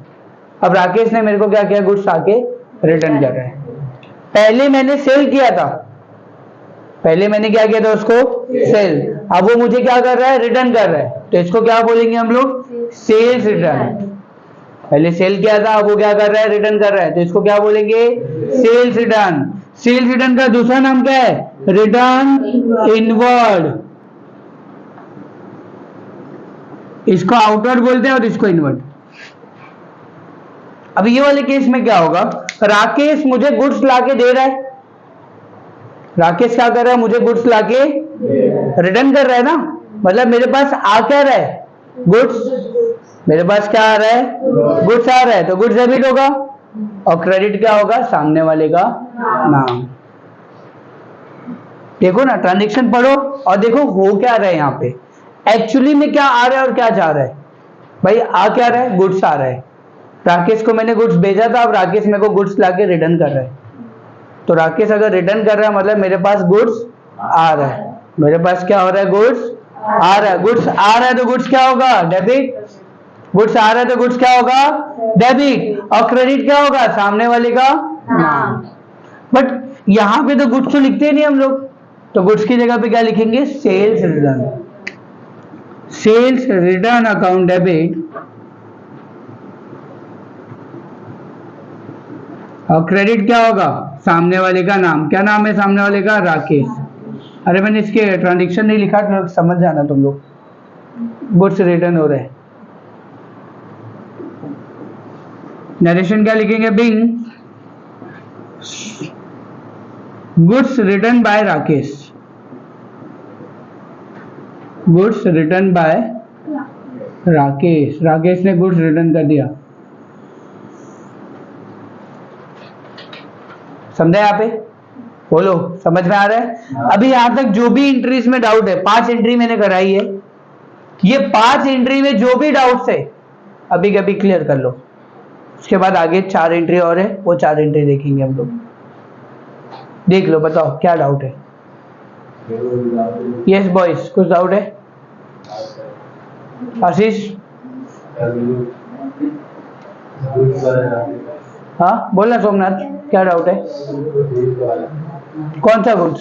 अब राकेश ने मेरे को क्या किया? गुड्स आके रिटर्न कर रहा है। पहले मैंने सेल किया था, पहले मैंने क्या किया था? उसको सेल। अब वो मुझे क्या कर रहा है? रिटर्न कर रहा है। तो इसको क्या बोलेंगे हम लोग? Sales return. पहले सेल किया था, अब वो क्या कर रहा है? रिटर्न कर रहा है। तो इसको क्या बोलेंगे? Sales return. सेल्स रिटर्न का दूसरा नाम क्या है? Return inward. इसको आउटवर्ड बोलते हैं और इसको इनवर्ड। अब ये वाले केस में क्या होगा? राकेश मुझे गुड्स लाके दे रहा है। राकेश क्या कर रहा है? मुझे गुड्स लाके रिटर्न कर रहा है ना। मतलब मेरे पास आ क्या रहा है? गुड्स। मेरे पास क्या आ रहा है? गुड्स आ रहा है। तो गुड्स डेबिट होगा और क्रेडिट क्या होगा? सामने वाले का नाम। देखो ना, ट्रांजेक्शन पढ़ो और देखो हो क्या रहा है यहाँ पे। एक्चुअली में क्या आ रहा है और क्या जा रहा है? भाई आ क्या रहा है? गुड्स आ रहा है। राकेश को मैंने गुड्स भेजा था, अब राकेश मेरे को गुड्स लाके रिटर्न कर रहा है। तो राकेश अगर रिटर्न कर रहा है मतलब मेरे पास गुड्स आ रहा है। मेरे पास क्या हो रहा है? गुड्स आ रहा है। गुड्स आ रहा है तो गुड्स क्या होगा? डेबिट। गुड्स आ रहा है तो गुड्स क्या होगा? डेबिट। और क्रेडिट क्या होगा? सामने वाले का नाम। बट यहाँ पे तो गुड्स तो लिखते ही नहीं हम लोग, तो गुड्स की जगह पे क्या लिखेंगे? Sales return. Sales return account debit और क्रेडिट क्या होगा? सामने वाले का नाम। क्या नाम है सामने वाले का? राकेश। अरे मैंने इसके ट्रांजेक्शन नहीं लिखा, तो समझ जाना तुम लोग। गुड्स रिटर्न हो रहे हैं। नरेशन क्या लिखेंगे? Being goods return by Rakesh. Goods return by Rakesh. Rakesh ने गुड्स रिटर्न कर दिया। समझे यहाँ पे? बोलो, समझ में आ रहा है? अभी यहां तक जो भी एंट्रीज में डाउट है, 5 एंट्री मैंने कराई है, ये 5 एंट्री में जो भी डाउट्स है अभी कभी क्लियर कर लो। उसके बाद आगे 4 एंट्री और है, वो 4 एंट्री देखेंगे हम लोग। देख लो, बताओ क्या डाउट है? यस बॉयज, कुछ डाउट है? आशीष? हाँ बोलना सोमनाथ, क्या डाउट है? कौन सा goods?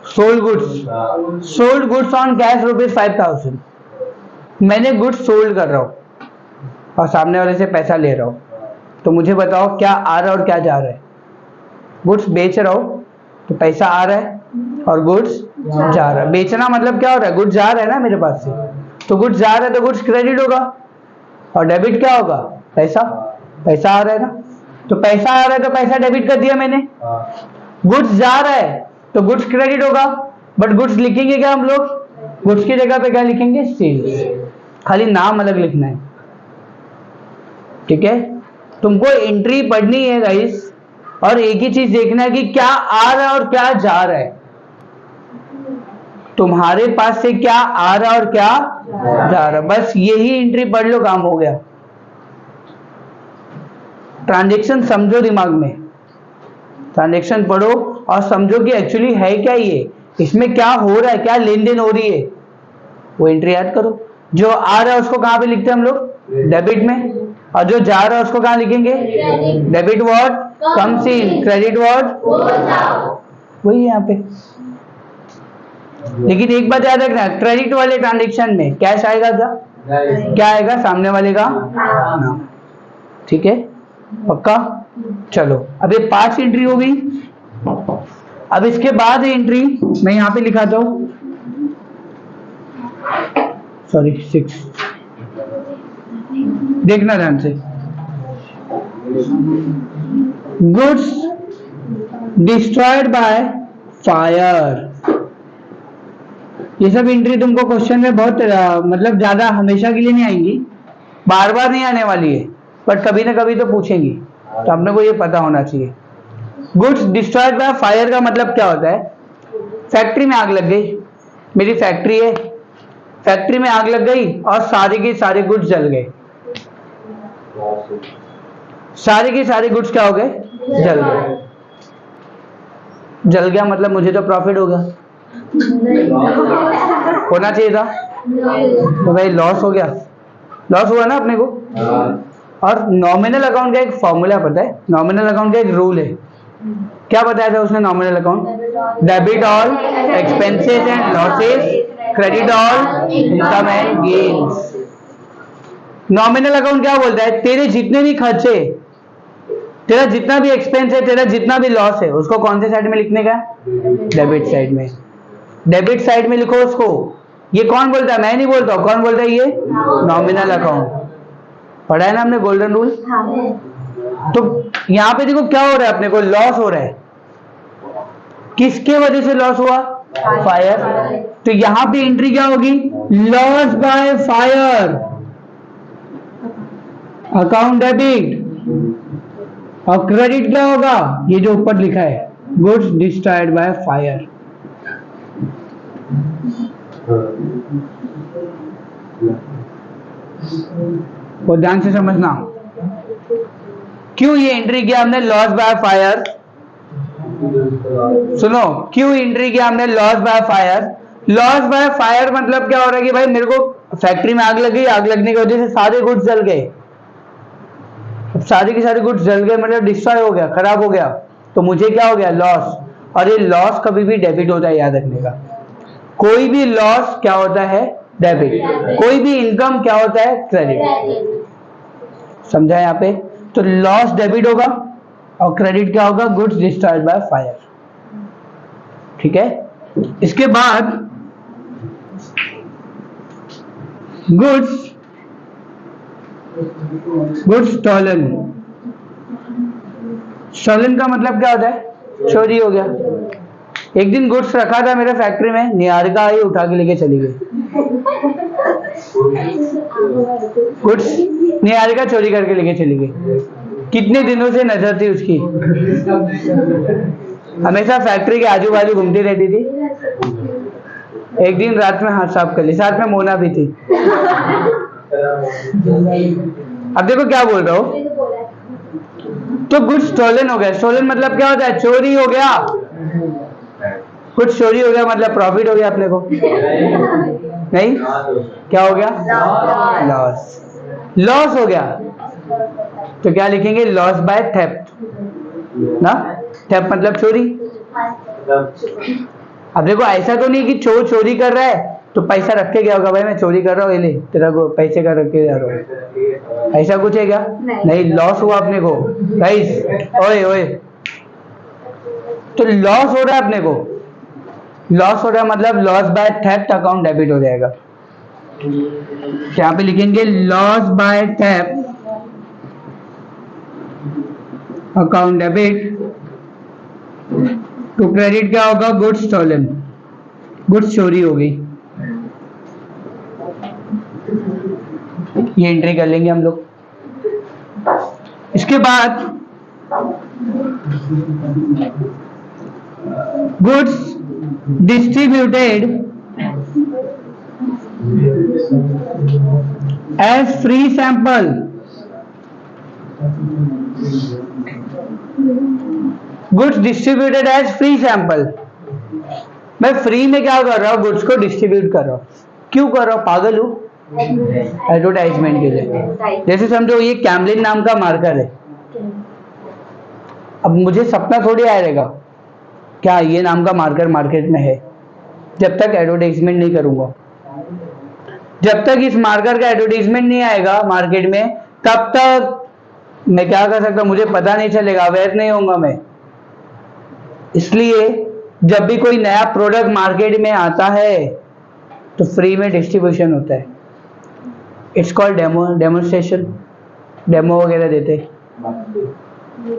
Sold goods. Sold goods on cash ₹5000। मैंने गुड्स सोल्ड कर रहा हूँ और सामने वाले से पैसा ले रहा हूँ, तो मुझे बताओ क्या आ रहा है और क्या जा रहा है? गुड्स बेच रहा हूँ तो पैसा आ रहा है और गुड्स जा रहा है। बेचना मतलब क्या हो रहा है? गुड्स जा रहा है ना मेरे पास से, तो गुड्स जा रहा है तो गुड्स क्रेडिट होगा और डेबिट क्या होगा? पैसा। पैसा आ रहा है ना, तो पैसा आ रहा है तो पैसा डेबिट कर दिया मैंने। गुड्स जा रहा है तो गुड्स क्रेडिट होगा, बट गुड्स लिखेंगे क्या हम लोग? गुड्स की जगह पे क्या लिखेंगे? सेल्स। खाली नाम अलग लिखना है, ठीक है? तुमको एंट्री पढ़नी है गाइस, और एक ही चीज देखना है कि क्या आ रहा है और क्या जा रहा है। तुम्हारे पास से क्या आ रहा है और क्या जा रहा है, बस यही एंट्री पढ़ लो, काम हो गया। ट्रांजैक्शन समझो दिमाग में, ट्रांजैक्शन पढ़ो और समझो कि एक्चुअली है क्या ये, इसमें क्या हो रहा है, क्या लेन देन हो रही है, वो एंट्री याद करो। जो आ रहा है उसको कहां पे लिखते हैं हम लोग? डेबिट में। और जो जा रहा है उसको कहां लिखेंगे? Debit what comes in, credit what goes out. वही यहाँ पे। लेकिन एक बात याद रखना, क्रेडिट वाले ट्रांजेक्शन में कैश आएगा क्या आएगा? सामने वाले का नाम। ठीक है, पक्का? चलो, अब ये 5 एंट्री हो गई। अब इसके बाद एंट्री मैं यहाँ पे लिखाता हूँ, सॉरी 6, देखना ध्यान से। Goods destroyed by fire. ये सब एंट्री तुमको क्वेश्चन में बहुत मतलब ज्यादा हमेशा के लिए नहीं आएंगी, बार बार नहीं आने वाली है, बट कभी ना कभी तो पूछेंगी, तो अपने को ये पता होना चाहिए। गुड्स डिस्ट्रॉयड बाय फायर का मतलब क्या होता है? फैक्ट्री में आग लग गई, मेरी फैक्ट्री है, फैक्ट्री में आग लग गई और सारे के सारे गुड्स जल गए। सारे के सारे गुड्स क्या हो गए? जल गए। जल गया मतलब मुझे तो प्रॉफिट हो गया, होना चाहिए था, तो भाई लॉस हो गया, लॉस हुआ ना अपने को। और नॉमिनल अकाउंट का एक फॉर्मूला पता है, नॉमिनल अकाउंट का एक रूल है, क्या बताया था उसने nominal account? Debit all expenses and losses, credit all income and gains. Nominal account क्या बोलता है? तेरे जितने भी खर्चे, तेरा जितना भी एक्सपेंस है, तेरा जितना भी लॉस है, उसको कौन से साइड में लिखने का? डेबिट साइड में। डेबिट साइड में लिखो उसको। ये कौन बोलता है? मैं नहीं बोलता हूं, कौन बोलता है? ये नॉमिनल अकाउंट। पढ़ा है ना हमने गोल्डन रूल। तो यहां पे देखो क्या हो रहा है, अपने को लॉस हो रहा है। किसके वजह से लॉस हुआ? फायर। तो यहां पे एंट्री क्या होगी? Loss by fire, account debit. और क्रेडिट क्या होगा? ये जो ऊपर लिखा है, गुड्स डिस्ट्रॉयड बाय फायर। वो ध्यान से समझना, क्यों ये एंट्री किया हमने लॉस बाय फायर? सुनो, क्यों एंट्री किया हमने loss by fire? Loss by fire मतलब क्या हो रहा है कि भाई मेरे को फैक्ट्री में आग लगी, आग लगने की वजह से सारे गुड्स जल गए, सारे के सारे गुड्स जल गए, मतलब डिस्ट्रॉय हो गया, खराब हो गया, तो मुझे क्या हो गया? लॉस। और ये लॉस कभी भी डेबिट होता है, याद रखने का। कोई भी लॉस क्या होता है? डेबिट। कोई भी इनकम क्या होता है? क्रेडिट। समझा यहाँ पे? तो लॉस डेबिट होगा और क्रेडिट क्या होगा? Goods destroyed by fire. ठीक है। इसके बाद गुड्स स्टॉलन। स्टॉलन का मतलब क्या होता है? चोरी हो गया। एक दिन गुड्स रखा था मेरे फैक्ट्री में, निहारिका आई उठा के लेके चली गई। गुड्स निहारिका चोरी करके लेके चली गई। कितने दिनों से नजर थी उसकी, हमेशा फैक्ट्री के आजू बाजू घूमती रहती थी। एक दिन रात में हाथ साफ कर ली, साथ में मोना भी थी। अब देखो क्या बोल रहा हूं। तो गुड्स स्टोलन हो गया। स्टोलन मतलब क्या होता है? चोरी हो गया। कुछ चोरी हो गया मतलब प्रॉफिट हो गया अपने को? नहीं, क्या हो गया? लॉस। लॉस हो गया तो क्या लिखेंगे? लॉस बाय थेफ्ट ना। थेफ्ट मतलब चोरी। अब देखो ऐसा तो नहीं कि चोर चोरी कर रहा है तो पैसा रख के गया होगा, भाई मैं चोरी कर रहा हूँ, ये ले तेरा को पैसे का रख के जा रहा हूँ, ऐसा कुछ है क्या? नहीं, लॉस हुआ अपने को। गाइस ओए ओए, तो लॉस हो रहा है अपने को। लॉस हो रहा है मतलब loss by theft, account debit हो जाएगा। यहाँ पे लिखेंगे loss by theft, account debit. तो क्रेडिट क्या होगा? गुड्स स्टोलन, गुड्स चोरी हो गई। ये एंट्री कर लेंगे हम लोग। इसके बाद goods distributed as free sample. Goods distributed as free sample. मैं फ्री में क्या कर रहा हूँ? गुड्स को डिस्ट्रीब्यूट कर रहा हूँ। क्यों कर रहा हूँ? पागल हूँ? एडवर्टाइजमेंट के लिए। जैसे समझो ये कैमलिन नाम का मार्कर है, अब मुझे सपना थोड़ी आएगा क्या ये नाम का मार्कर मार्केट में है, जब तक एडवर्टाइजमेंट नहीं करूंगा। जब तक इस मार्कर का एडवर्टाइजमेंट नहीं आएगा मार्केट में, तब तक मैं क्या कर सकता, मुझे पता नहीं चलेगा, अवेयर नहीं होऊंगा मैं। इसलिए जब भी कोई नया प्रोडक्ट मार्केट में आता है तो फ्री में डिस्ट्रीब्यूशन होता है। It's called demo, demonstration, demo वगैरह देते,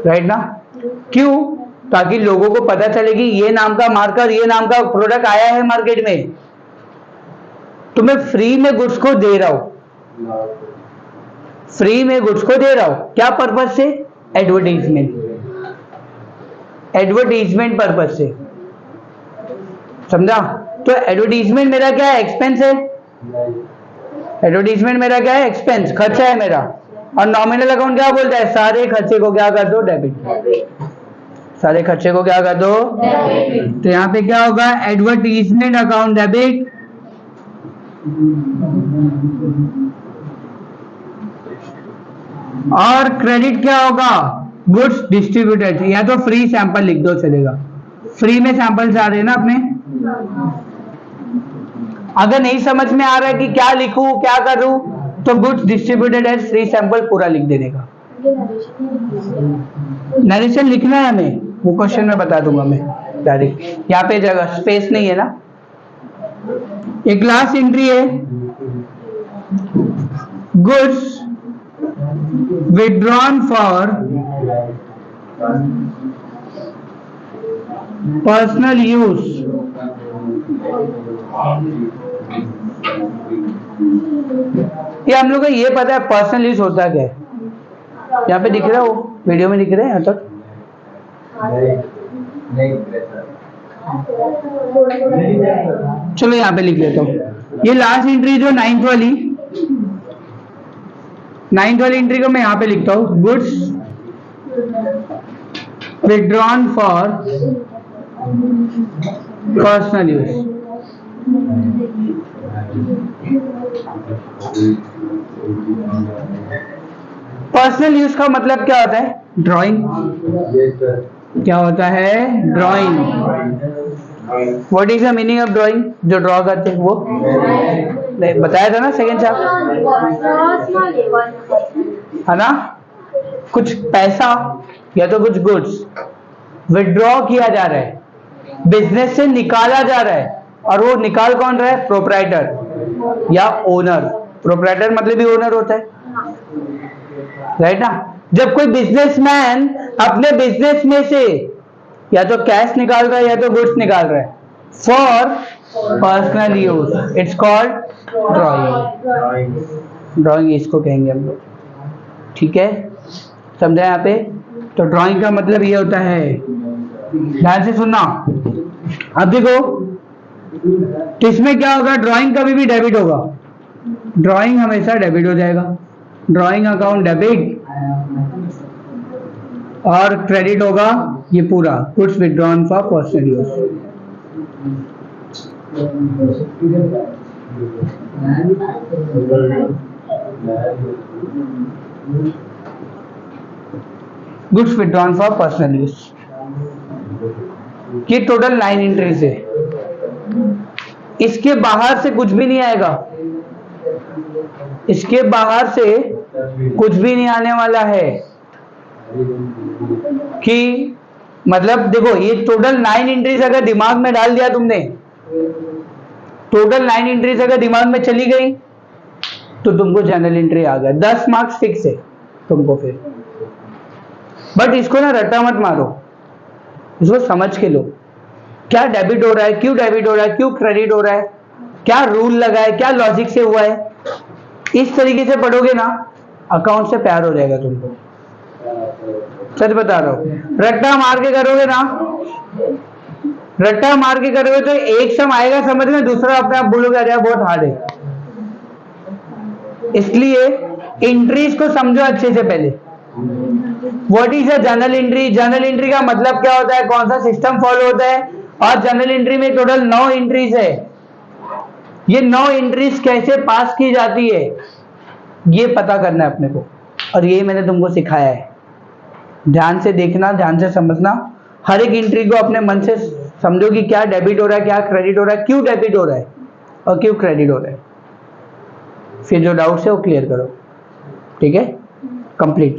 राइट ना। क्यों? ताकि लोगों को पता चले कि ये नाम का मार्कर, ये नाम का प्रोडक्ट आया है मार्केट में, तो मैं फ्री में गुड्स को दे रहा हूं। फ्री में गुड्स को दे रहा हूं, क्या पर्पज से? एडवर्टाइजमेंट, एडवर्टाइजमेंट पर्पज से। समझा? तो एडवर्टाइजमेंट मेरा क्या है? एक्सपेंस है। एडवर्टाइजमेंट मेरा क्या है? एक्सपेंस, खर्चा है मेरा। और नॉमिनल अकाउंट क्या बोलता है? सारे खर्चे को क्या कर दो? डेबिट। सारे खर्चे को क्या कर दो, तो यहाँ पे क्या होगा, एडवर्टीजमेंट अकाउंट डेबिट, और क्रेडिट क्या होगा, गुड्स डिस्ट्रीब्यूटेड। या तो फ्री सैंपल लिख दो चलेगा, फ्री में सैंपल्स आ रहे हैं ना अपने। अगर नहीं समझ में आ रहा है कि क्या लिखूं क्या करूं, तो goods distributed as free sample पूरा लिख देने का। नरेशन लिखना है हमें, वो क्वेश्चन में बता दूंगा मैं डायरेक्ट, यहाँ पे जगह स्पेस नहीं है ना। एक लास्ट एंट्री है, goods withdrawn for personal use, ये हम लोग को ये पता है पर्सनल यूज होता क्या है, यहाँ पे दिख रहा है, वो वीडियो में दिख रहा है यहाँ तक। चलो यहाँ पे लिख लेता हूँ। ये लास्ट एंट्री जो नाइन्थ वाली एंट्री को मैं यहाँ पे लिखता हूँ, goods withdrawn for personal use. Personal use का मतलब क्या होता है, ड्राइंग। क्या होता है, drawing. What is the meaning of drawing, जो ड्रॉ करते हैं वो बताया था ना सेकंड चैप्टर, है ना। कुछ पैसा या तो कुछ गुड्स विड्रॉ किया जा रहा है, बिजनेस से निकाला जा रहा है, और वो निकाल कौन रहा है, प्रोप्राइटर या ओनर। प्रोप्राइटर मतलब भी ओनर होता है, राइट ना। जब कोई बिजनेसमैन अपने बिजनेस में से या तो कैश निकाल रहा है या तो गुड्स निकाल रहा है for personal use, it's called drawing. Drawing इसको कहेंगे हम लोग, ठीक है, समझा यहाँ पे। तो ड्राइंग का मतलब ये होता है, ध्यान से सुनना। अब देखो, तो इसमें क्या होगा, ड्राइंग कभी भी डेबिट होगा, ड्राइंग हमेशा डेबिट हो जाएगा, ड्राइंग अकाउंट डेबिट, और क्रेडिट होगा ये पूरा, goods withdrawn for personal use. Goods withdrawn for personal use. ये टोटल 9 एंट्रीज है, इसके बाहर से कुछ भी नहीं आएगा, इसके बाहर से कुछ भी नहीं आने वाला है। कि मतलब देखो, ये टोटल 9 एंट्रीज अगर दिमाग में डाल दिया तुमने, टोटल 9 एंट्रीज अगर दिमाग में चली गई तो तुमको जनरल एंट्री आ गया, 10 मार्क्स फिक्स है तुमको फिर। बट इसको ना रट्टा मत मारो, इसको समझ के लो, क्या डेबिट हो रहा है, क्यों डेबिट हो रहा है, क्यों क्रेडिट हो रहा है, क्या रूल लगा है, क्या लॉजिक से हुआ है। इस तरीके से पढ़ोगे ना, अकाउंट से प्यार हो जाएगा तुमको, सच बता रहा हूं। रट्टा मार के करोगे ना, रट्टा मार के करोगे तो एक सम आएगा समझ में, दूसरा अपने आप बोलोगे अरे बहुत हार्ड है। इसलिए एंट्रीज को समझो अच्छे से पहले। What is a general entry, general entry का मतलब क्या होता है, कौन सा सिस्टम फॉलो होता है, और जनरल एंट्री में टोटल 9 एंट्रीज है। ये 9 एंट्रीज कैसे पास की जाती है ये पता करना है अपने को, और ये मैंने तुमको सिखाया है। ध्यान से देखना, ध्यान से समझना, हर एक एंट्री को अपने मन से समझो कि क्या डेबिट हो रहा है, क्या क्रेडिट हो रहा है, क्यों डेबिट हो रहा है और क्यों क्रेडिट हो रहा है। फिर जो डाउट्स है वो क्लियर करो, ठीक है, कंप्लीट।